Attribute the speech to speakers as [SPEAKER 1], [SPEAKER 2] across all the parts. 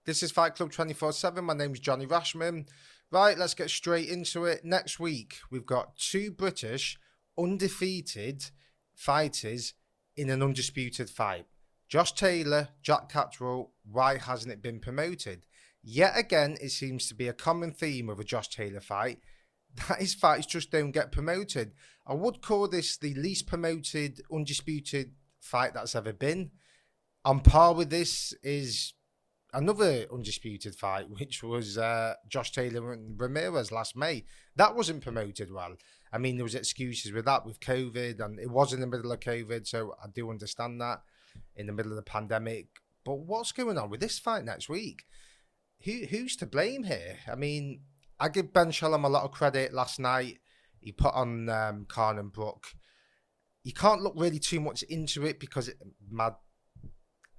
[SPEAKER 1] This is Fight Club 24/7. My name's Johnny Rashman. Right, let's get straight into it. Next week, we've got two British undefeated fighters in an undisputed fight. Josh Taylor, Jack Catterall. Why hasn't it been promoted? Yet again, it seems to be a common theme of a Josh Taylor fight that his fights just don't get promoted. I would call this the least promoted undisputed fight that's ever been. On par with this is another undisputed fight, which was Josh Taylor and Ramirez last May. That wasn't promoted well. I mean, there was excuses with that, with COVID, and it was in the middle of COVID, so I do understand that, in the middle of the pandemic. But what's going on with this fight next week? Who's to blame here? I mean, I give Ben Shalom a lot of credit last night. He put on Khan and Brook. You can't look really too much into it because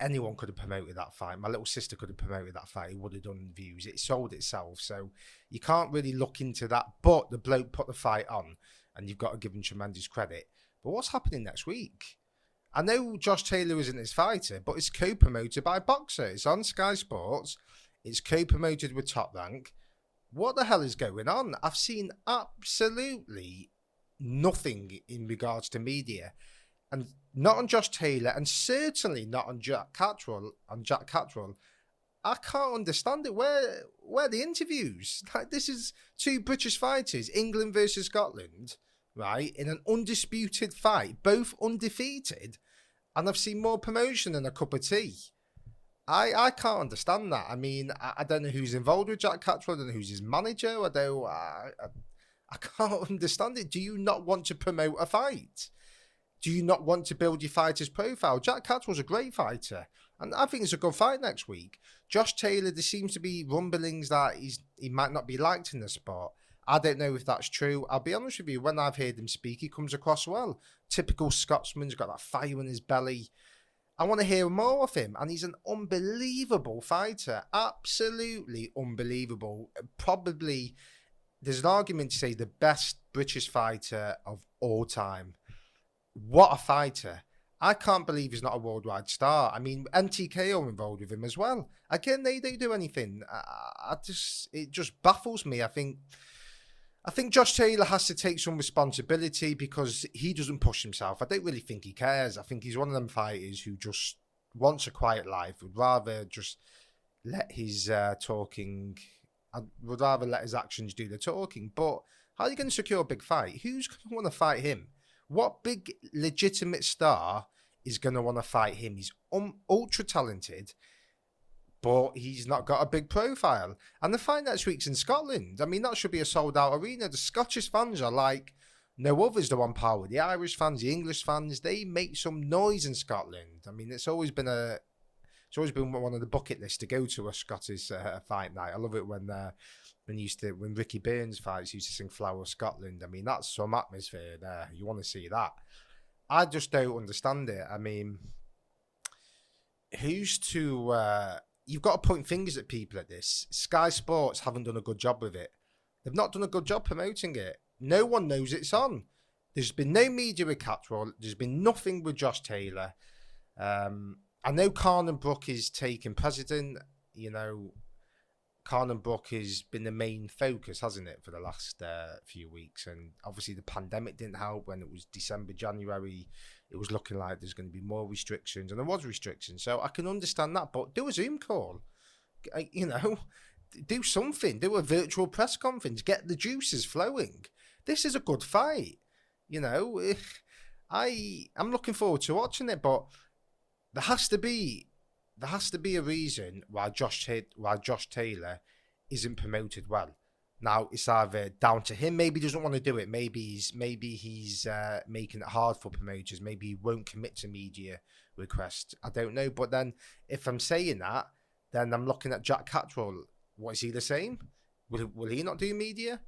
[SPEAKER 1] anyone could have promoted that fight. My little sister could have promoted that fight. It would have done views. It sold itself. So you can't really look into that. But the bloke put the fight on, and you've got to give him tremendous credit. But what's happening next week? I know Josh Taylor isn't his fighter, but it's co-promoted by Boxer. It's on Sky Sports. It's co-promoted with Top Rank. What the hell is going on? I've seen absolutely nothing in regards to media. And not on Josh Taylor, and certainly not on Jack Catterall. I can't understand it. Where are the interviews? Like, this is two British fighters, England versus Scotland, right, in an undisputed fight, both undefeated, and I've seen more promotion than a cup of tea. I can't understand that. I mean, I don't know who's involved with Jack Catterall. I don't know who's his manager. I can't understand it. Do you not want to promote a fight? Do you not want to build your fighter's profile? Jack Catterall's a great fighter, and I think it's a good fight next week. Josh Taylor, there seems to be rumblings that he might not be liked in the sport. I don't know if that's true. I'll be honest with you, when I've heard him speak, he comes across well. Typical Scotsman, he's got that fire in his belly. I want to hear more of him, and he's an unbelievable fighter. Absolutely unbelievable. Probably, there's an argument to say the best British fighter of all time. What a fighter. I can't believe he's not a worldwide star. I mean, NTK are involved with him as well. Again, they don't do anything. It just baffles me. I think Josh Taylor has to take some responsibility because he doesn't push himself. I don't really think he cares. I think he's one of them fighters who just wants a quiet life, would rather just let his talking, would rather let his actions do the talking. But how are you going to secure a big fight? Who's going to want to fight him? What big legitimate star is going to want to fight him? He's ultra talented, but he's not got a big profile. And the fight next week's in Scotland. I mean, that should be a sold-out arena. The Scottish fans are like no others. They're on par with the Irish fans, the English fans. They make some noise in Scotland. I mean, it's always been one of the bucket lists to go to a Scottish fight night. I love it when Ricky Burns fights used to sing Flower of Scotland. I mean, that's some atmosphere there. You want to see that. I just don't understand it. I mean, who's to... you've got to point fingers at people at this. Sky Sports haven't done a good job with it. They've not done a good job promoting it. No one knows it's on. There's been no media with Catterall. There's been nothing with Josh Taylor. I know Khan and Brook is taking precedent. You know, Khan and Brook has been the main focus, hasn't it, for the last few weeks? And obviously the pandemic didn't help. When it was December, January, it was looking like there's going to be more restrictions, and there was restrictions. So I can understand that, but do a Zoom call. You know, do something. Do a virtual press conference. Get the juices flowing. This is a good fight. You know, I'm looking forward to watching it, but there has to be a reason why Josh Taylor isn't promoted well. Now, it's either down to him. Maybe he doesn't want to do it. Maybe he's making it hard for promoters. Maybe he won't commit to media requests. I don't know. But then, if I'm saying that, then I'm looking at Jack Catterall. What, is he the same? Will he not do media?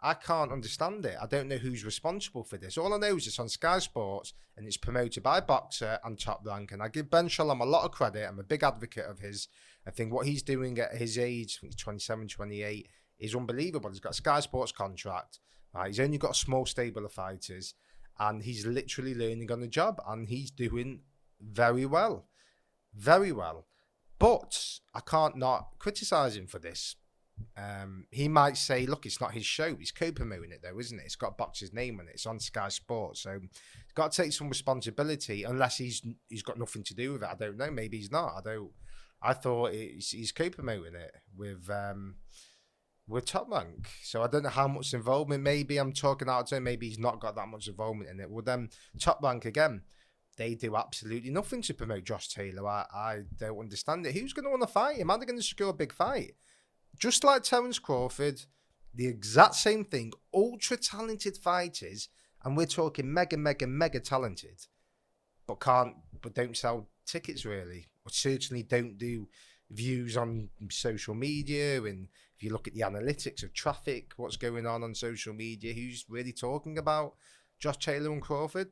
[SPEAKER 1] I can't understand it. I don't know who's responsible for this. All I know is it's on Sky Sports and it's promoted by Boxer and Top Rank. And I give Ben Shalom a lot of credit. I'm a big advocate of his. I think what he's doing at his age, I think he's 27, 28, is unbelievable. He's got a Sky Sports contract. Right? He's only got a small stable of fighters. And he's literally learning on the job. And he's doing very well. Very well. But I can't not criticise him for this. He might say, look, it's not his show. He's co-promoting it though, isn't it? It's got Box's name on it. It's on Sky Sports. So he's got to take some responsibility, unless he's got nothing to do with it. I don't know. Maybe he's not. I thought he's co-promoting it with Top Rank. So I don't know how much involvement. Maybe I'm talking out of turn. Maybe he's not got that much involvement in it. Well, then Top Rank again, they do absolutely nothing to promote Josh Taylor. I don't understand it. Who's going to want to fight him? Are they going to secure a big fight? Just like Terence Crawford, the exact same thing. Ultra talented fighters, and we're talking mega, mega, mega talented, but don't sell tickets really, or certainly don't do views on social media. And if you look at the analytics of traffic, what's going on social media, who's really talking about Josh Taylor and Crawford?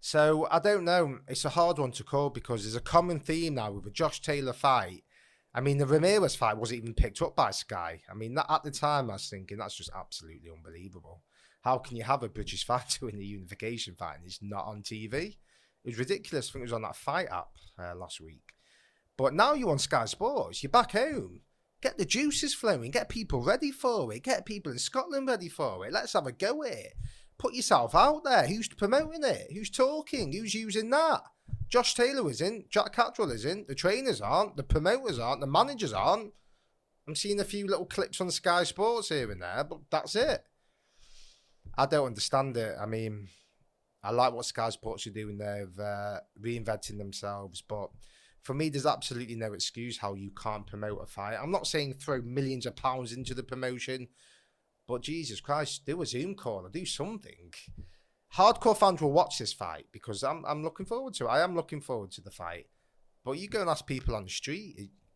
[SPEAKER 1] So I don't know. It's a hard one to call because there's a common theme now with a Josh Taylor fight. I mean, the Ramirez fight wasn't even picked up by Sky. I mean, at the time, I was thinking that's just absolutely unbelievable. How can you have a British fighter in the unification fight and it's not on TV? It was ridiculous. I think it was on that fight app last week. But now you're on Sky Sports. You're back home. Get the juices flowing. Get people ready for it. Get people in Scotland ready for it. Let's have a go at it. Put yourself out there. Who's promoting it? Who's talking? Who's using that? Josh Taylor isn't. Jack Catterall isn't. The trainers aren't. The promoters aren't. The managers aren't. I'm seeing a few little clips on Sky Sports here and there, but that's it. I don't understand it. I mean, I like what Sky Sports are doing there of reinventing themselves, but for me, there's absolutely no excuse how you can't promote a fight. I'm not saying throw millions of pounds into the promotion, but Jesus Christ, do a Zoom call or do something. Hardcore fans will watch this fight because I'm looking forward to it. I am looking forward to the fight. But you go and ask people on the street,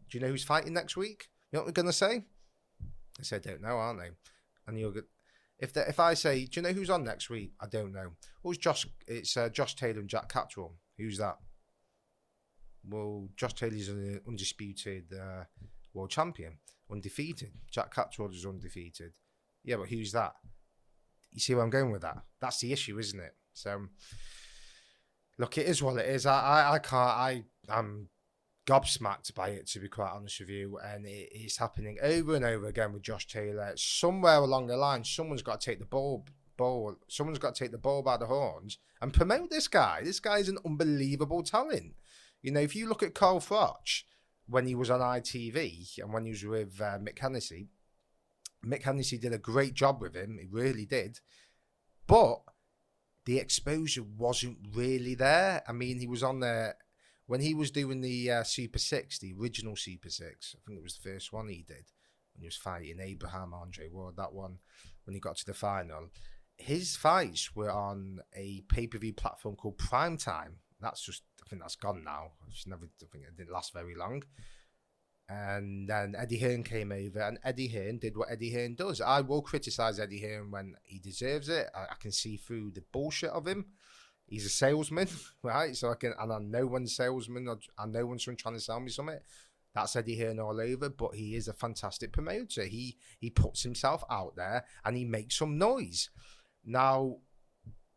[SPEAKER 1] do you know who's fighting next week? You know what they're going to say? They say, don't know, aren't they? And you'll get, if I say, do you know who's on next week? I don't know. Well, it's Josh Taylor and Jack Catterall. Who's that? Well, Josh Taylor's an undisputed world champion, undefeated. Jack Catterall is undefeated. Yeah, but who's that? You see where I'm going with that? That's the issue, isn't it? So, look, it is what it is. I'm gobsmacked by it, to be quite honest with you. And it's happening over and over again with Josh Taylor. Somewhere along the line, someone's got to take the ball. Someone's got to take the ball by the horns and promote this guy. This guy is an unbelievable talent. You know, if you look at Carl Froch when he was on ITV and when he was with Mick Hennessy did a great job with him. He really did. But the exposure wasn't really there. I mean, he was on there when he was doing the Super 6, the original Super 6. I think it was the first one he did when he was fighting Abraham, Andre Ward, that one, when he got to the final. His fights were on a pay-per-view platform called Primetime. That's just, I think that's gone now. I think it didn't last very long. And then Eddie Hearn came over, and Eddie Hearn did what Eddie Hearn does. I will criticise Eddie Hearn when he deserves it. I can see through the bullshit of him. He's a salesman, right? So I know when salesman, I know when someone's trying to sell me something. That's Eddie Hearn all over, but he is a fantastic promoter. He puts himself out there and he makes some noise. Now,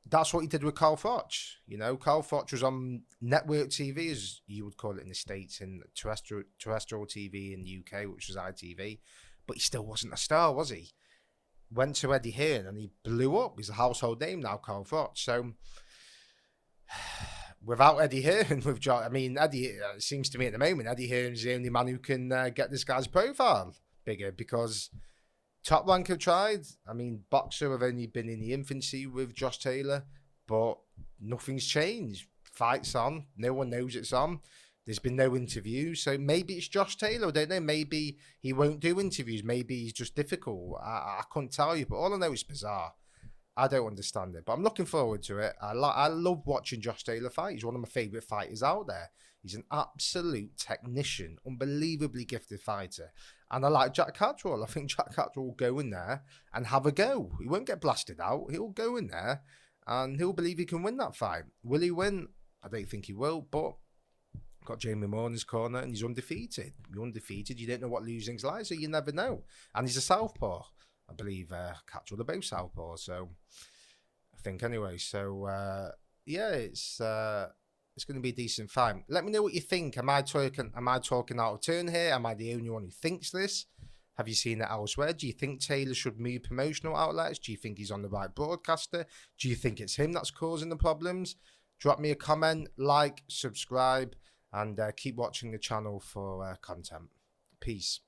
[SPEAKER 1] that's what he did with Carl Froch. You know, Carl Froch was on network TV, as you would call it in the States, and terrestrial TV in the UK, which was ITV. But he still wasn't a star, was he? Went to Eddie Hearn and he blew up. He's a household name now, Carl Froch. So, without Eddie Hearn, it seems to me at the moment, Eddie Hearn's the only man who can get this guy's profile bigger, because Top Rank have tried. I mean, Boxer have only been in the infancy with Josh Taylor, but nothing's changed. Fight's on. No one knows it's on. There's been no interviews. So maybe it's Josh Taylor. I don't know. Maybe he won't do interviews. Maybe he's just difficult. I couldn't tell you, but all I know is bizarre. I don't understand it, but I'm looking forward to it. I love watching Josh Taylor fight. He's one of my favourite fighters out there. He's an absolute technician, unbelievably gifted fighter. And I like Jack Catterall. I think Jack Catterall will go in there and have a go. He won't get blasted out. He'll go in there and he'll believe he can win that fight. Will he win? I don't think he will, but got Jamie Moore in his corner and he's undefeated. You're undefeated. You don't know what losing's like, so you never know. And he's a southpaw. I believe Catterall, they're both southpaw, so I think anyway. So, yeah, it's It's going to be a decent fight. Let me know what you think. Am I talking out of turn here? Am I the only one who thinks this? Have you seen it elsewhere? Do you think Taylor should move promotional outlets? Do you think he's on the right broadcaster? Do you think it's him that's causing the problems? Drop me a comment, like, subscribe, and keep watching the channel for content. Peace.